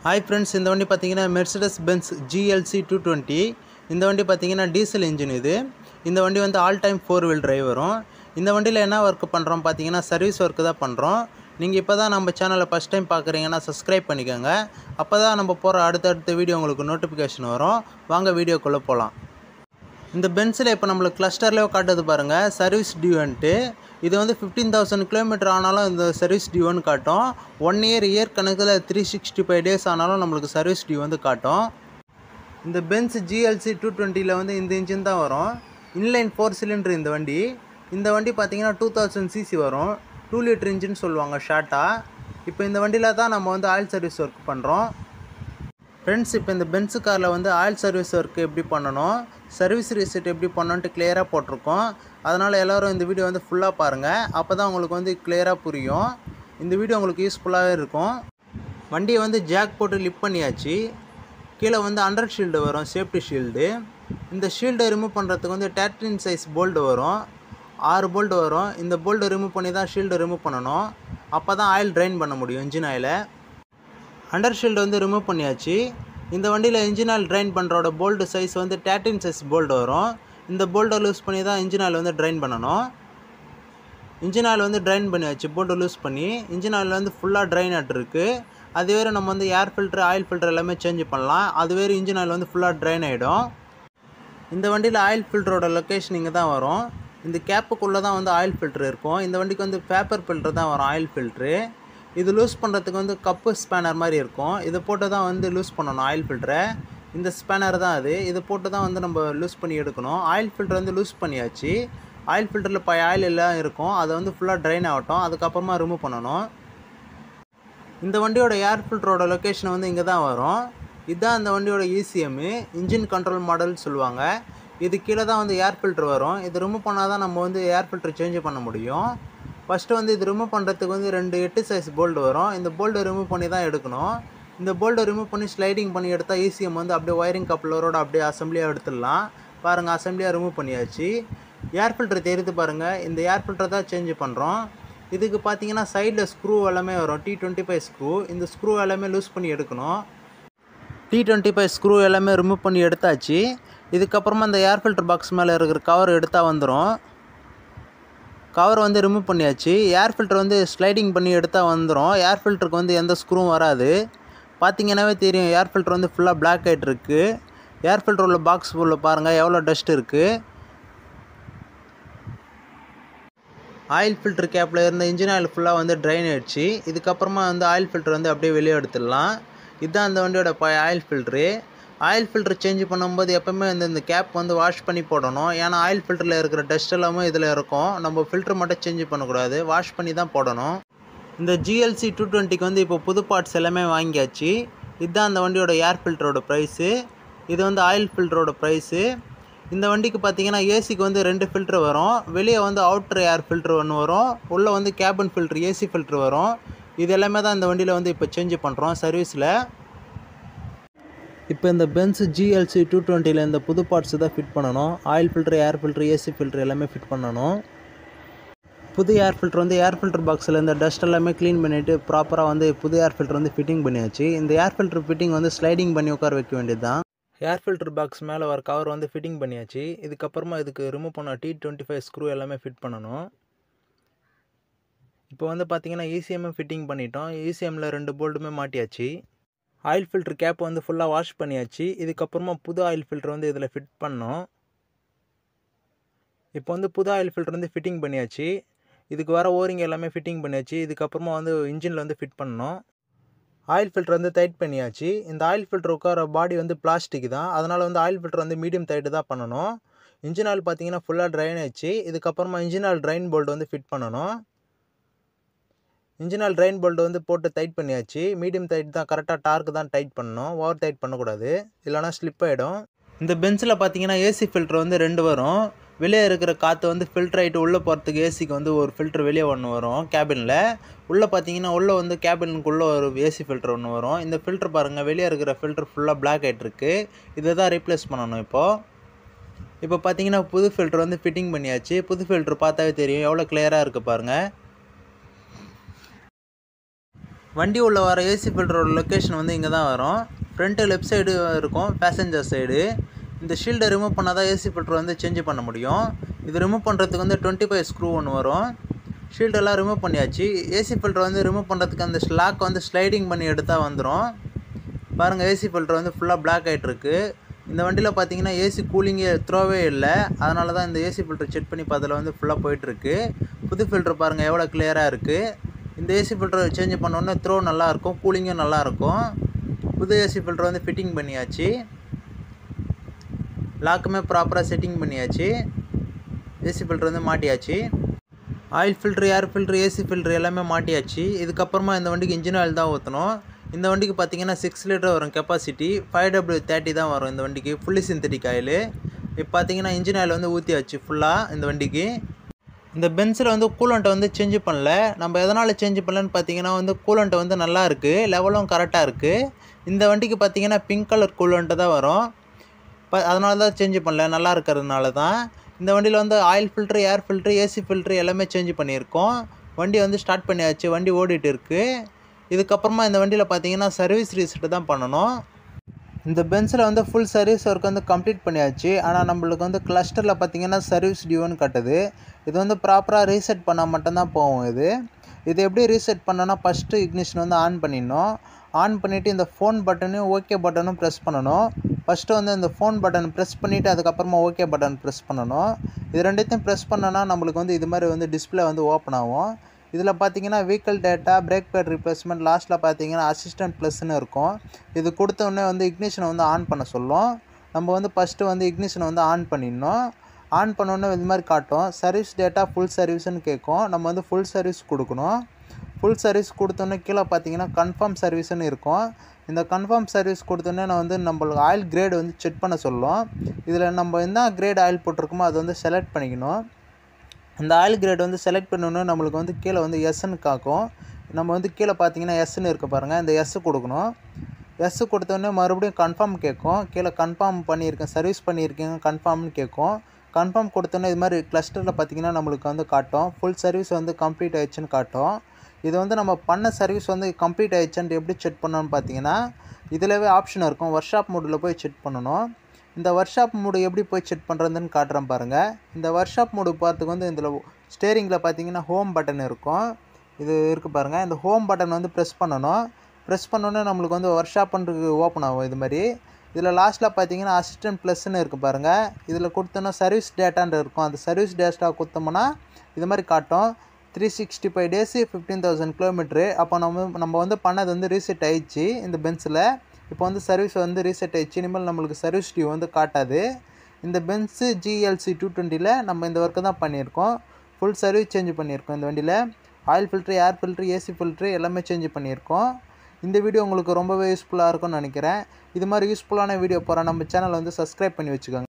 Hi friends, இந்த வண்டி பார்த்தீங்கன்னா Mercedes Benz GLC 220. இந்த வண்டி பார்த்தீங்கன்னா டீசல் இன்ஜின் இது. இந்த வண்டி வந்து ஆல் டைம் 4 wheel drive வரும். இந்த வண்டியில் என்ன ஒர்க் பண்ணுறோம் பார்த்தீங்கன்னா சர்வீஸ் ஒர்க் தான் பண்ணுறோம். நீங்கள் இப்போ தான் நம்ம சேனலை ஃபஸ்ட் டைம் பார்க்குறீங்கன்னா சப்ஸ்கிரைப் பண்ணிக்கோங்க. அப்போ தான் நம்ம போகிற அடுத்தடுத்த வீடியோ உங்களுக்கு நோட்டிஃபிகேஷன் வரும். வாங்க வீடியோக்குள்ளே போகலாம். இந்த பென்ஸில் இப்போ நம்மளுக்கு கிளஸ்டர்லேயே காட்டுது பாருங்கள் சர்வீஸ் டியூன்ட்டு. இது வந்து 15,000 கிலோமீட்டர் ஆனாலும் இந்த சர்வீஸ் டியூன்னு காட்டும். 1 இயர் கணக்கில் 365 டேஸ் ஆனாலும் நம்மளுக்கு சர்வீஸ் டியூ வந்து காட்டும். இந்த பென்ஸ் GLC 220 வந்து இந்த இன்ஜின் தான் வரும். இன்லைன் 4 சிலிண்டர் இந்த வண்டி. இந்த வண்டி பார்த்தீங்கன்னா 2000 cc வரும். 2 லிட்டர் இன்ஜின் சொல்லுவாங்க ஷார்ட்டாக. இப்போ இந்த வண்டியில் தான் நம்ம வந்து ஆயில் சர்வீஸ் ஒர்க் பண்ணுறோம். ஃப்ரெண்ட்ஸ், இப்போ இந்த பென்ஸ் காரில் வந்து ஆயில் சர்வீஸ் ஒர்க் எப்படி பண்ணணும், சர்வீஸ் ரீசெட் எப்படி பண்ணணுன்ட்டு கிளியராக போட்டிருக்கோம். அதனால் எல்லோரும் இந்த வீடியோ வந்து ஃபுல்லாக பாருங்கள். அப்போ தான் உங்களுக்கு வந்து கிளியராக புரியும். இந்த வீடியோ உங்களுக்கு யூஸ்ஃபுல்லாகவே இருக்கும். வண்டியை வந்து ஜாக் போட்டு லிஃப்ட் பண்ணியாச்சு. கீழே வந்து அண்டர் ஷீல்டு வரும், சேஃப்டி ஷீல்டு. இந்த ஷீல்டை ரிமூவ் பண்ணுறதுக்கு வந்து 13 சைஸ் போல்டு வரும், 6 போல்டு வரும். இந்த போல்டை ரிமூவ் பண்ணி தான் ஷீல்டை ரிமூவ் பண்ணணும். அப்போ தான் ஆயில் ட்ரைன் பண்ண முடியும் இன்ஜின் ஆயிலை. அண்டர் ஷீல்டு வந்து ரிமூவ் பண்ணியாச்சு. இந்த வண்டியில் இன்ஜின் ஆயில் ட்ரைன் பண்ணுறோட போல்டு சைஸ் வந்து 13 சைஸ் போல்டு வரும். இந்த போல்டை லூஸ் பண்ணி தான் இன்ஜின் ஆயில் வந்து ட்ரைன் பண்ணணும். இன்ஜின் ஆயில் வந்து ட்ரைன் பண்ணியாச்சு போல்டு லூஸ் பண்ணி. இன்ஜின் ஆயில் வந்து ஃபுல்லாக ட்ரைன் ஆகிட்டுருக்கு. அது வேறு நம்ம வந்து ஏர் ஃபில்ட்ரு ஆயில் ஃபில்ட்ரு எல்லாமே சேஞ்ச் பண்ணலாம். அது வேறு இன்ஜின் ஆயில் வந்து ஃபுல்லாக ட்ரைன் ஆகிடும். இந்த வண்டியில் ஆயில் ஃபில்ட்ரோட லொக்கேஷன் இங்கே தான் வரும். இந்த கேப்புக்குள்ளே தான் வந்து ஆயில் ஃபில்ட்ரு இருக்கும். இந்த வண்டிக்கு வந்து பேப்பர் ஃபில்ட்ரு தான் வரும் ஆயில் ஃபில்ட்ரு. இது லூஸ் பண்ணுறதுக்கு வந்து கப்பு ஸ்பேனர் மாதிரி இருக்கும். இதை போட்டு தான் வந்து லூஸ் பண்ணணும் ஆயில் ஃபில்டரை. இந்த ஸ்பேனர் தான் அது. இதை போட்டு தான் வந்து நம்ம லூஸ் பண்ணி எடுக்கணும். ஆயில் ஃபில்டர் வந்து லூஸ் பண்ணியாச்சு. ஆயில் ஃபில்டரில் ஆயில் எல்லாம் இருக்கும். அதை வந்து ஃபுல்லாக ட்ரைன் ஆகட்டும். அதுக்கப்புறமா ரிமூவ் பண்ணணும். இந்த வண்டியோட ஏர் ஃபில்டரோட லொக்கேஷன் வந்து இங்கே தான் வரும். இதுதான் இந்த வண்டியோட ECM, இன்ஜின் கண்ட்ரோல் மாடல் சொல்லுவாங்க. இது கீழே தான் வந்து ஏர் ஃபில்டர் வரும். இது ரிமூவ் பண்ணால் தான் நம்ம வந்து ஏர் ஃபில்டர் சேஞ்ச் பண்ண முடியும். ஃபஸ்ட்டு வந்து இது ரிமூவ் பண்ணுறதுக்கு வந்து 2 8 சைஸ் போல்டு வரும். இந்த போல்டை ரிமூவ் பண்ணி தான் எடுக்கணும். இந்த போல்டை ரிமூவ் பண்ணி ஸ்லைடிங் பண்ணி எடுத்தால் ECM வந்து அப்படியே ஒயரிங் கப்ளரோட அப்படியே அசம்பிளியாக எடுத்துடலாம். பாருங்கள், அசம்பிளியாக ரிமூவ் பண்ணியாச்சு. ஏர் ஃபில்டர் தெரியுது பாருங்கள். இந்த ஏர் ஃபில்டர் தான் சேஞ்ச் பண்ணுறோம். இதுக்கு பார்த்தீங்கன்னா சைடில் ஸ்க்ரூ எல்லாமே வரும், T25 ஸ்க்ரூ. இந்த ஸ்க்ரூ எல்லாமே லூஸ் பண்ணி எடுக்கணும். T25 ஸ்க்ரூ எல்லாமே ரிமூவ் பண்ணி எடுத்தாச்சு. இதுக்கப்புறமா இந்த ஏர் ஃபில்டர் பாக்ஸ் மேலே இருக்கிற கவர் எடுத்தால் வந்துடும். கவர் வந்து ரிமூவ் பண்ணியாச்சு. ஏர் ஃபில்டர் வந்து ஸ்லைடிங் பண்ணி எடுத்தால் வந்துடும். ஏர் ஃபில்டருக்கு வந்து எந்த ஸ்க்ரூவும் வராது. பார்த்தீங்கன்னாவே தெரியும், ஏர் ஃபில்டர் வந்து ஃபுல்லாக பிளாக் ஆகிட்டு இருக்குது. ஏர் ஃபில்டர் உள்ள பாக்ஸ் உள்ள பாருங்கள் எவ்வளோ டஸ்ட் இருக்குது. ஆயில் ஃபில்டர் கேப்பில் இருந்த இன்ஜின் ஆயில் ஃபுல்லாக வந்து ட்ரைன் ஆகிடுச்சு. இதுக்கப்புறமா வந்து ஆயில் ஃபில்டர் வந்து அப்படியே வெளியே எடுத்துடலாம். இதுதான் அந்த வண்டியோட oil filter. Oil filter change பண்ணும்போது எப்போவுமே இந்த கேப் வந்து வாஷ் பண்ணி போடணும். ஏன்னா ஆயில் ஃபில்டரில் இருக்கிற டஸ்ட் எல்லாமே இதில் இருக்கும். நம்ம ஃபில்டர் மட்டும் சேஞ்ச் பண்ணக்கூடாது, வாஷ் பண்ணி தான் போடணும். இந்த GLC 220க்கு வந்து இப்போ புது பார்ட்ஸ் எல்லாமே வாங்கியாச்சு. இதுதான் அந்த வண்டியோட ஏர் ஃபில்டரோட ப்ரைஸு. இது வந்து ஆயில் ஃபில்டரோட ப்ரைஸு. இந்த வண்டிக்கு பார்த்தீங்கன்னா ஏசிக்கு வந்து 2 ஃபில்ட்ரு வரும். வெளியே வந்து அவுட்டர் ஏர் ஃபில்ட்ரு ஒன்று வரும். உள்ளே வந்து கேபின் ஃபில்ட்ரு AC ஃபில்ட்ரு வரும். இது எல்லாமே தான் இந்த வண்டியில் வந்து இப்போ சேஞ்ச் பண்ணுறோம் சர்வீஸில். இப்போ இந்த பென்ஸ் GLC 220ல் இந்த புது பார்ட்ஸ் தான் ஃபிட் பண்ணணும். Oil filter, air filter, AC filter எல்லாமே ஃபிட் பண்ணணும். புது ஏர் ஃபில்ட்ரு வந்து ஏர் ஃபில்டர் பாக்ஸில் இந்த டஸ்ட் எல்லாமே க்ளீன் பண்ணிவிட்டு ப்ராப்பராக வந்து புது ஏர் ஃபில்ட்ரு வந்து ஃபிட்டிங் பண்ணியாச்சு. இந்த ஏர் ஃபில்ட்ரு ஃபிட்டிங் வந்து ஸ்லைடிங் பண்ணி உட்கார வைக்க வேண்டியது தான். ஏர் ஃபில்டர் பாக்ஸ் மேலே வர கவர் வந்து ஃபிட்டிங் பண்ணியாச்சு. இதுக்கப்புறமா இதுக்கு ரிமூவ் பண்ண T25 ஸ்க்ரூ எல்லாமே ஃபிட் பண்ணணும். இப்போ வந்து பார்த்தீங்கன்னா ECM ஃபிட்டிங் பண்ணிட்டோம். ECMல 2 போல்டுமே மாட்டியாச்சு. ஆயில் ஃபில்டர் கேப் வந்து ஃபுல்லாக வாஷ் பண்ணியாச்சு. இதுக்கப்புறமா புது ஆயில் ஃபில்டர் வந்து இதில் ஃபிட் பண்ணோம். இப்போ வந்து புது ஆயில் ஃபில்டர் வந்து ஃபிட்டிங் பண்ணியாச்சு. இதுக்கு வர ஓரிங் எல்லாமே ஃபிட்டிங் பண்ணியாச்சு. இதுக்கப்புறமா வந்து இன்ஜினில் வந்து ஃபிட் பண்ணோம். ஆயில் ஃபில்டர் வந்து டைட் பண்ணியாச்சு. இந்த ஆயில் ஃபில்டர் உட்கார பாடி வந்து பிளாஸ்டிக் தான். அதனால் வந்து ஆயில் ஃபில்டர் வந்து மீடியம் டைட்டு தான் பண்ணணும். இன்ஜின் ஆயில் பார்த்தீங்கன்னா ஃபுல்லாக ட்ரைன் ஆயிடுச்சு. இதுக்கப்புறமா இன்ஜின் ஆயில் ட்ரைன் போல்டு வந்து ஃபிட் பண்ணணும். இன்ஜின் ஆயில் ட்ரைன் போல்டு வந்து போட்டு டைட் பண்ணியாச்சு. மீடியம் டைட் தான், கரெக்டாக டார்க்கு தான் டைட் பண்ணணும். ஓவர் டைட் பண்ணக்கூடாது, இல்லைனா ஸ்லிப் ஆகிடும். இந்த பென்ஸில் பார்த்தீங்கன்னா AC ஃபில்ட்ரு வந்து 2 வரும். வெளியே இருக்கிற காற்று வந்து ஃபில்டர் ஆகிட்டு உள்ளே போகிறதுக்கு ஏசிக்கு வந்து ஒரு ஃபில்ட்ரு வெளியே ஒன்று வரும் கேபினில். உள்ளே பார்த்தீங்கன்னா உள்ளே வந்து கேபினுக்குள்ளே ஒரு AC ஃபில்ட்ரு ஒன்று வரும். இந்த ஃபில்ட்ரு பாருங்கள், வெளியே இருக்கிற ஃபில்ட்ரு ஃபுல்லாக பிளாக் ஆகிட்டுருக்கு. இதை தான் ரீப்ளேஸ் பண்ணணும். இப்போ பார்த்தீங்கன்னா புது ஃபில்ட்ரு வந்து ஃபிட்டிங் பண்ணியாச்சு. புது ஃபில்ட்ரு பார்த்தாவே தெரியும் எவ்வளோ கிளியராக இருக்குது பாருங்கள். வண்டி உள்ள வர ஏசி ஃபில்டரோட லொக்கேஷன் வந்து இங்கே தான் வரும். ஃப்ரண்ட்டு லெஃப்ட் சைடு இருக்கும், பேசஞ்சர் சைடு. இந்த ஷீல்டை ரிமூவ் பண்ணால் தான் ஏசி ஃபில்டர் வந்து சேஞ்ச் பண்ண முடியும். இது ரிமூவ் பண்ணுறதுக்கு வந்து 25 ஸ்க்ரூ ஒன்று வரும். ஷீல்டெல்லாம் ரிமூவ் பண்ணியாச்சு. ஏசி ஃபில்டர் வந்து ரிமூவ் பண்ணுறதுக்கு அந்த லாக் வந்து ஸ்லைடிங் பண்ணி எடுத்தால் வந்துடும். பாருங்கள், ஏசி ஃபில்டர் வந்து ஃபுல்லாக பிளாக் ஆகிட்டுருக்கு. இந்த வண்டியில் பார்த்தீங்கன்னா ஏசி கூலிங்கே த்ரோவே இல்லை. அதனால தான் இந்த ஏசி ஃபில்டர் செக் பண்ணி பார்த்ததில் வந்து ஃபுல்லாக போயிட்டுருக்கு. புது ஃபில்டர் பாருங்கள் எவ்வளோ கிளியராக இருக்குது. இந்த ஏசி ஃபில்டர் சேஞ்ச் பண்ணோன்னே த்ரோ நல்லாயிருக்கும், கூலிங்கும் நல்லாயிருக்கும். புது ஏசி ஃபில்டர் வந்து ஃபிட்டிங் பண்ணியாச்சு. லாக்குமே ப்ராப்பராக செட்டிங் பண்ணியாச்சு. ஏசி ஃபில்டர் வந்து மாட்டியாச்சு. Oil filter, air filter, AC filter எல்லாமே மாட்டியாச்சு. இதுக்கப்புறமா இந்த வண்டிக்கு இன்ஜின் ஆயில் தான் ஊற்றணும். இந்த வண்டிக்கு பார்த்தீங்கன்னா 6 லிட்டர் வரும் கெப்பாசிட்டி. 5W30 தான் வரும் இந்த வண்டிக்கு, ஃபுல்லி சிந்தட்டிக் ஆயில். இப்போ பார்த்தீங்கன்னா இன்ஜின் ஆயில் வந்து ஊற்றியாச்சு ஃபுல்லாக இந்த வண்டிக்கு. இந்த பென்ஸில் வந்து கூலண்ட்டை வந்து சேஞ்ச் பண்ணல. நம்ம எதனால் சேஞ்ச் பண்ணலன்னு பார்த்தீங்கன்னா வந்து கூலண்ட்டை வந்து நல்லா இருக்குது, லெவலும் கரெக்டாக இருக்குது. இந்த வண்டிக்கு பார்த்தீங்கன்னா பிங்க் கலர் கூலண்ட்டு தான் வரும். அதனால தான் சேஞ்ச் பண்ணல, நல்லா இருக்கிறதுனால தான். இந்த வண்டியில் வந்து oil filter, air filter, AC filter எல்லாமே சேஞ்ச் பண்ணியிருக்கோம். வண்டி வந்து ஸ்டார்ட் பண்ணியாச்சு, வண்டி ஓடிட்டு இருக்குது. இதுக்கப்புறமா இந்த வண்டியில் பார்த்தீங்கன்னா சர்வீஸ் ரீசெட் தான் பண்ணணும். இந்த பென்ஸில் வந்து ஃபுல் சர்வீஸ் ஒர்க் வந்து கம்ப்ளீட் பண்ணியாச்சு. ஆனால் நம்மளுக்கு வந்து கிளஸ்டரில் பார்த்தீங்கன்னா சர்வீஸ் டியூன்னு கட்டுது. இது வந்து ப்ராப்பராக ரீசெட் பண்ணால் மட்டும்தான் போகும். இது எப்படி ரீசெட் பண்ணோன்னா ஃபஸ்ட்டு இக்னிஷன் வந்து ஆன் பண்ணிடணும். ஆன் பண்ணிவிட்டு இந்த ஃபோன் பட்டனையும் ஓகே பட்டனும் ப்ரெஸ் பண்ணணும். ஃபஸ்ட்டு வந்து இந்த ஃபோன் பட்டன் ப்ரெஸ் பண்ணிவிட்டு அதுக்கப்புறமா ஓகே பட்டன் ப்ரெஸ் பண்ணணும். இது ரெண்டுத்தையும் ப்ரெஸ் பண்ணோன்னா நம்மளுக்கு வந்து இது மாதிரி வந்து டிஸ்பிளே வந்து ஓப்பன் ஆகும். இதில் பார்த்தீங்கன்னா vehicle data, break bad replacement, லாஸ்ட்டில் பார்த்தீங்கன்னா அசிஸ்டன்ட் ப்ளஸ்ன்னு இருக்கும். இது கொடுத்தோடனே வந்து இக்னிஷனை வந்து ஆன் பண்ண சொல்லும். நம்ம வந்து ஃபஸ்ட்டு வந்து இக்னிஷனை வந்து ஆன் பண்ணிடணும். ஆன் பண்ணோன்னே இது மாதிரி காட்டும். சர்வீஸ் டேட்டா ஃபுல் சர்வீஸ்ன்னு கேட்கும். நம்ம வந்து ஃபுல் சர்வீஸ் கொடுக்கணும். ஃபுல் சர்வீஸ் கொடுத்தோன்னே கீழே பார்த்தீங்கன்னா கன்ஃபார்ம் சர்வீஸ்ன்னு இருக்கும். இந்த கன்ஃபார்ம் சர்வீஸ் கொடுத்தோன்னே நான் வந்து நம்மளுக்கு ஆயில் கிரேடு வந்து செக் பண்ண சொல்லும். இதில் நம்ம என்ன கிரேட் ஆயில் போட்டிருக்கோமோ அதை வந்து செலக்ட் பண்ணிக்கணும். இந்த ஆயில் கிரேட் வந்து செலக்ட் பண்ணோன்னே நம்மளுக்கு வந்து கீழே வந்து எஸ்ன்னு காக்கும். நம்ம வந்து கீழே பார்த்தீங்கன்னா எஸ்ன்னு இருக்க பாருங்கள், இந்த எஸ் கொடுக்கணும். எஸ் கொடுத்தோடனே மறுபடியும் கன்ஃபார்ம் கேட்கும். கீழே கன்ஃபார்ம் பண்ணியிருக்கேன், சர்வீஸ் பண்ணியிருக்கேங்க கன்ஃபார்ம்னு கேட்கும். கன்ஃபார்ம் கொடுத்தோன்னே இது மாதிரி கிளஸ்டரில் பார்த்தீங்கன்னா நம்மளுக்கு வந்து காட்டும், ஃபுல் சர்வீஸ் வந்து கம்ப்ளீட் ஆகிடுச்சுன்னு காட்டும். இது வந்து நம்ம பண்ண சர்வீஸ் வந்து கம்ப்ளீட் ஆகிடுச்சுன்ட்டு எப்படி செக் பண்ணணும்னு பார்த்தீங்கன்னா இதிலவே ஆப்ஷன் இருக்கும், ஒர்க் ஷாப் மூடில் போய் செக் பண்ணணும். இந்த ஒர்க் ஷாப் மூடு எப்படி போய் செக் பண்ணுறதுன்னு காட்டுறேன் பாருங்கள். இந்த ஒர்க் ஷாப் மூடு பார்த்துக்கு வந்து இதில் ஸ்டேரிங்கில் பார்த்தீங்கன்னா ஹோம் பட்டன் இருக்கும். இது இருக்குது பாருங்கள், இந்த ஹோம் பட்டன் வந்து ப்ரெஸ் பண்ணணும். ப்ரெஸ் பண்ணோன்னே நம்மளுக்கு வந்து ஒர்க் ஷாப்ன்றது ஓப்பன் ஆகும் இது மாதிரி. இதில் லாஸ்ட்டில் பார்த்தீங்கன்னா அசிஸ்டன்ட் ப்ளஸ்ன்னு இருக்குது பாருங்கள். இதில் கொடுத்தோன்னா சர்வீஸ் டேட்டான்னு இருக்கும். அந்த சர்வீஸ் டேட்டா கொடுத்தோம்னா இது மாதிரி காட்டும். 365 டேஸு 15,000 கிலோமீட்ரு. அப்போ நம்ம வந்து பண்ணது வந்து ரீசெட் ஆகிடுச்சு இந்த பென்ஸில். இப்போ வந்து சர்வீஸ் வந்து ரீசெட் ஆகிடுச்சு. இனிமேல் நம்மளுக்கு சர்வீஸ் டியூ வந்து காட்டாது. இந்த பென்ஸு GLC 220ல் நம்ம இந்த ஒர்க்கு தான் பண்ணியிருக்கோம். ஃபுல் சர்வீஸ் சேஞ்ச் பண்ணியிருக்கோம் இந்த வண்டியில். Oil filter, air filter, AC filter எல்லாமே சேஞ்ச் பண்ணியிருக்கோம். இந்த வீடியோ உங்களுக்கு ரொம்பவே யூஸ்ஃபுல்லாக இருக்கும்னு நினைக்கிறேன். இது மாதிரி யூஸ்ஃபுல்லான வீடியோ போகிற நம்ம சேனலை வந்து சப்ஸ்கிரைப் பண்ணி வச்சுக்கோங்க.